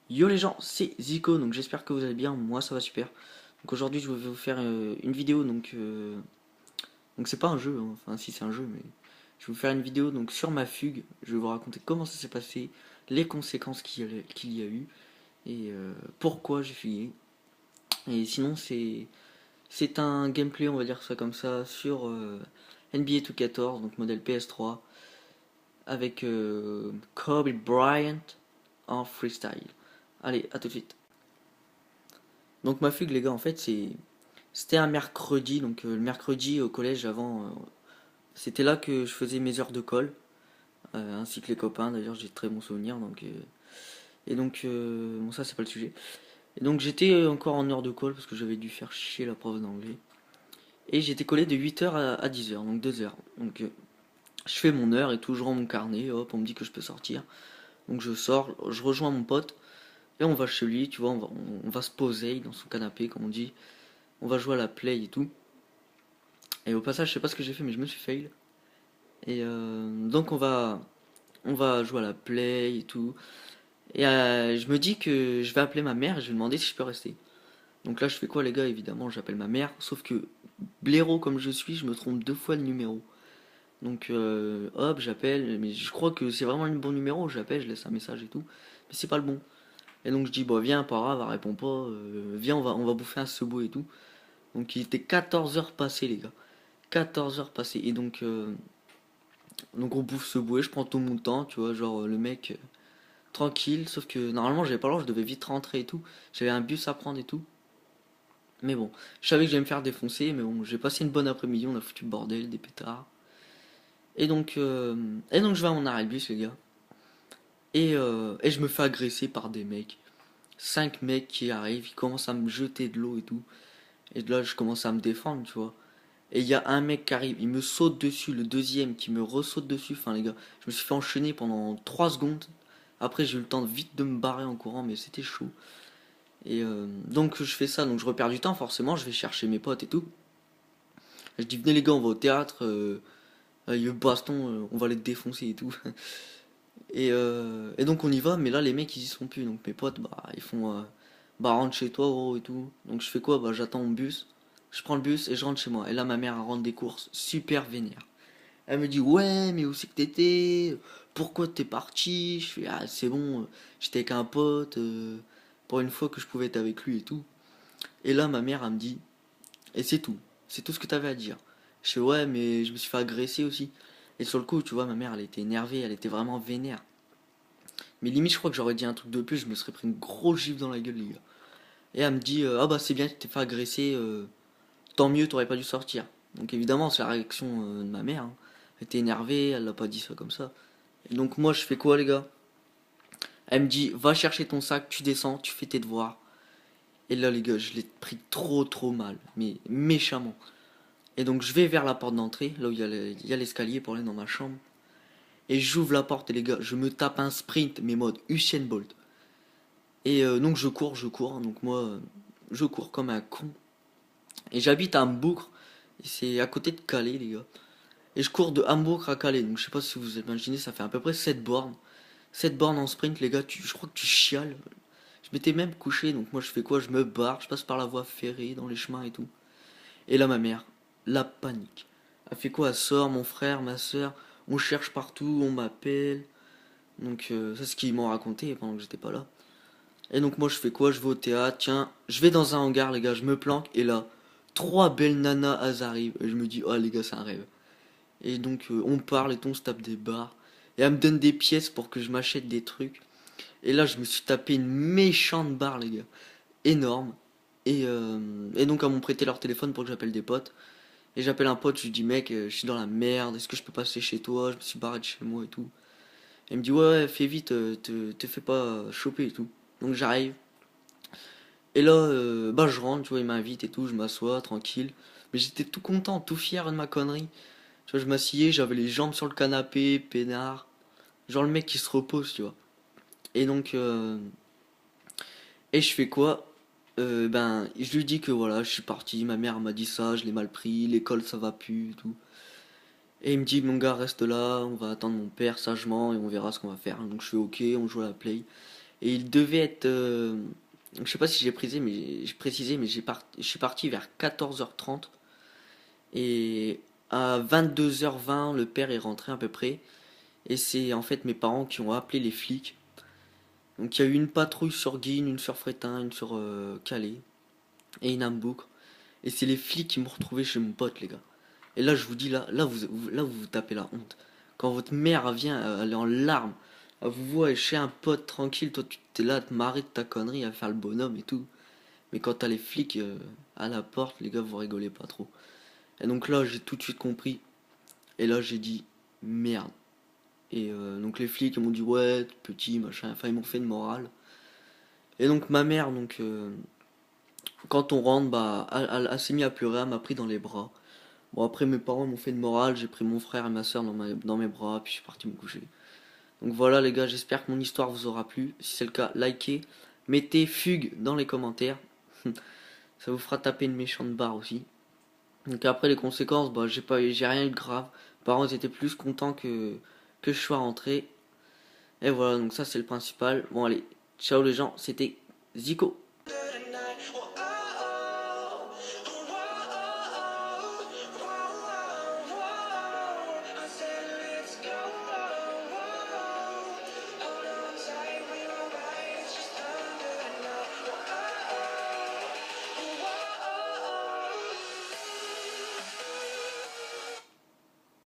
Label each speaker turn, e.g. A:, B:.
A: Yo les gens, c'est Zico, donc j'espère que vous allez bien, moi ça va super. Donc aujourd'hui je vais vous faire une vidéo, donc c'est pas un jeu, hein. Enfin si c'est un jeu, mais je vais vous faire une vidéo donc sur ma fugue. Je vais vous raconter comment ça s'est passé, les conséquences qu'il y a eu et pourquoi j'ai fugué. Et sinon c'est un gameplay, on va dire ça comme ça, sur NBA 2K14, donc modèle PS3, avec Kobe Bryant en freestyle. Allez, à tout de suite. Donc ma fugue les gars, en fait c'était un mercredi, donc le mercredi au collège avant, c'était là que je faisais mes heures de colle, ainsi que les copains. D'ailleurs, j'ai de très bons souvenirs. Bon, ça c'est pas le sujet. Et donc j'étais encore en heure de colle parce que j'avais dû faire chier la prof d'anglais. Et j'étais collé de 8h à 10h, donc 2 heures. Donc je fais mon heure et tout, je rends mon carnet, hop, on me dit que je peux sortir. Donc je sors, je rejoins mon pote et on va chez lui, tu vois, on va se poser dans son canapé, comme on dit. On va jouer à la play et tout. Et au passage, je sais pas ce que j'ai fait, mais je me suis fail. Et donc on va jouer à la play et tout. Et je me dis que je vais appeler ma mère et je vais demander si je peux rester. Donc là, je fais quoi, les gars? Évidemment, j'appelle ma mère. Sauf que blaireau comme je suis, je me trompe 2 fois de numéro. Donc hop, j'appelle. Mais je crois que c'est vraiment le bon numéro. J'appelle, je laisse un message et tout. Mais c'est pas le bon. Et donc je dis, bon, viens, pas grave, elle répond pas. Viens, on va bouffer un sebo et tout. Donc il était 14 heures passées, les gars. 14 heures passées. Et donc on bouffe ce bouet, je prends tout mon temps, tu vois, genre le mec tranquille, sauf que normalement j'avais pas le droit, je devais vite rentrer et tout. J'avais un bus à prendre et tout. Mais bon, je savais que j'allais me faire défoncer, mais bon, j'ai passé une bonne après-midi, on a foutu le bordel, des pétards. Et donc, euh, et donc je vais à mon arrêt de bus, les gars. Et je me fais agresser par des mecs. 5 mecs qui arrivent, ils commencent à me jeter de l'eau et tout. Et là, je commence à me défendre, tu vois. Et il y a un mec qui arrive, il me saute dessus, le deuxième qui me ressaute dessus. Enfin, les gars, je me suis fait enchaîner pendant 3 secondes. Après, j'ai eu le temps de vite de me barrer en courant, mais c'était chaud. Et donc, je fais ça, donc je repère du temps, forcément. Je vais chercher mes potes et tout. Je dis, venez les gars, on va au théâtre. Le baston, on va les défoncer et tout. Et donc, on y va, mais là, les mecs, ils y sont plus. Donc, mes potes, bah, ils font, bah, rentre chez toi, gros, et tout. Donc, je fais quoi? Bah, j'attends mon bus. Je prends le bus et je rentre chez moi. Et là, ma mère, elle rentre des courses super vénère. Elle me dit, ouais, mais où c'est que t'étais? Pourquoi t'es parti? Je fais, ah, c'est bon, j'étais avec un pote, pour une fois que je pouvais être avec lui et tout. Et là, ma mère, elle me dit, et c'est tout. C'est tout ce que t'avais à dire. Je fais, ouais, mais je me suis fait agresser aussi. Et sur le coup, tu vois, ma mère, elle était énervée, elle était vraiment vénère. Mais limite, je crois que j'aurais dit un truc de plus, je me serais pris une grosse gifle dans la gueule, les gars. Et elle me dit, ah bah c'est bien, tu t'es fait agresser, tant mieux, t'aurais pas dû sortir. Donc évidemment, c'est la réaction de ma mère, hein. Elle était énervée, elle l'a pas dit ça comme ça. Et donc moi je fais quoi les gars? Elle me dit va chercher ton sac, tu descends, tu fais tes devoirs. Et là les gars je l'ai pris trop mal, mais méchamment. Et donc je vais vers la porte d'entrée, là où il y a l'escalier pour aller dans ma chambre. Et j'ouvre la porte et les gars je me tape un sprint, mais mode Usain Bolt. Et donc je cours, donc moi je cours comme un con. Et j'habite à Hambourg, et c'est à côté de Calais les gars. Et je cours de Hambourg à Calais, donc je sais pas si vous imaginez, ça fait à peu près 7 bornes. 7 bornes en sprint, les gars, je crois que tu chiales. Je m'étais même couché, donc moi je fais quoi? Je me barre, je passe par la voie ferrée, dans les chemins et tout. Et là, ma mère, la panique. Elle fait quoi? Elle sort, mon frère, ma soeur, on cherche partout, on m'appelle. Donc, c'est ce qu'ils m'ont raconté pendant que j'étais pas là. Et donc, moi je fais quoi? Je vais au théâtre, tiens, je vais dans un hangar, les gars, je me planque, et là, 3 belles nanas, elles arrivent. Et je me dis, oh les gars, c'est un rêve. Et donc, on parle et on se tape des barres. Et elle me donne des pièces pour que je m'achète des trucs. Et là, je me suis tapé une méchante barre, les gars. Énorme. Et donc, elles m'ont prêté leur téléphone pour que j'appelle des potes. Et j'appelle un pote, je lui dis, mec, je suis dans la merde, est-ce que je peux passer chez toi? Je me suis barré de chez moi et tout. Et il me dit, ouais, ouais, fais vite, te fais pas choper et tout. Donc, j'arrive. Et là, bah, je rentre, tu vois, il m'invite et tout, je m'assois, tranquille. Mais j'étais tout content, tout fier de ma connerie. Tu vois, je m'assieds, j'avais les jambes sur le canapé, peinard. Genre le mec qui se repose, tu vois. Et donc, et je fais quoi? Ben, je lui dis que voilà, je suis parti, ma mère m'a dit ça, je l'ai mal pris, l'école ça va plus, et tout. Et il me dit, mon gars, reste là, on va attendre mon père sagement et on verra ce qu'on va faire. Donc je fais ok, on joue à la play. Et il devait être... je sais pas si j'ai précisé, mais je suis parti vers 14h30. Et à 22h20, le père est rentré à peu près. Et c'est en fait mes parents qui ont appelé les flics. Donc il y a eu une patrouille sur Guine, une sur Frétin, une sur Calais et une à Mboucq. Et c'est les flics qui m'ont retrouvé chez mon pote, les gars. Et là, je vous dis, là, vous tapez la honte. Quand votre mère vient, elle est en larmes, elle vous voit chez un pote tranquille, toi, tu t'es là à te marrer de ta connerie, à faire le bonhomme et tout. Mais quand t'as les flics à la porte, les gars, vous rigolez pas trop. Et donc là, j'ai tout de suite compris. Et là, j'ai dit, merde. Et donc les flics, ils m'ont dit, ouais, petit, machin. Enfin, ils m'ont fait une morale. Et donc ma mère, quand on rentre, bah, elle s'est mise à pleurer, elle m'a pris dans les bras. Bon, après, mes parents m'ont fait une morale, j'ai pris mon frère et ma soeur dans mes bras, puis je suis parti me coucher. Donc voilà, les gars, j'espère que mon histoire vous aura plu. Si c'est le cas, likez, mettez fugue dans les commentaires. Ça vous fera taper une méchante barre aussi. Donc après, les conséquences, bah, j'ai rien eu de grave. Mes parents ils étaient plus contents que je sois rentré. Et voilà, donc ça, c'est le principal. Bon, allez, ciao les gens, c'était Zico.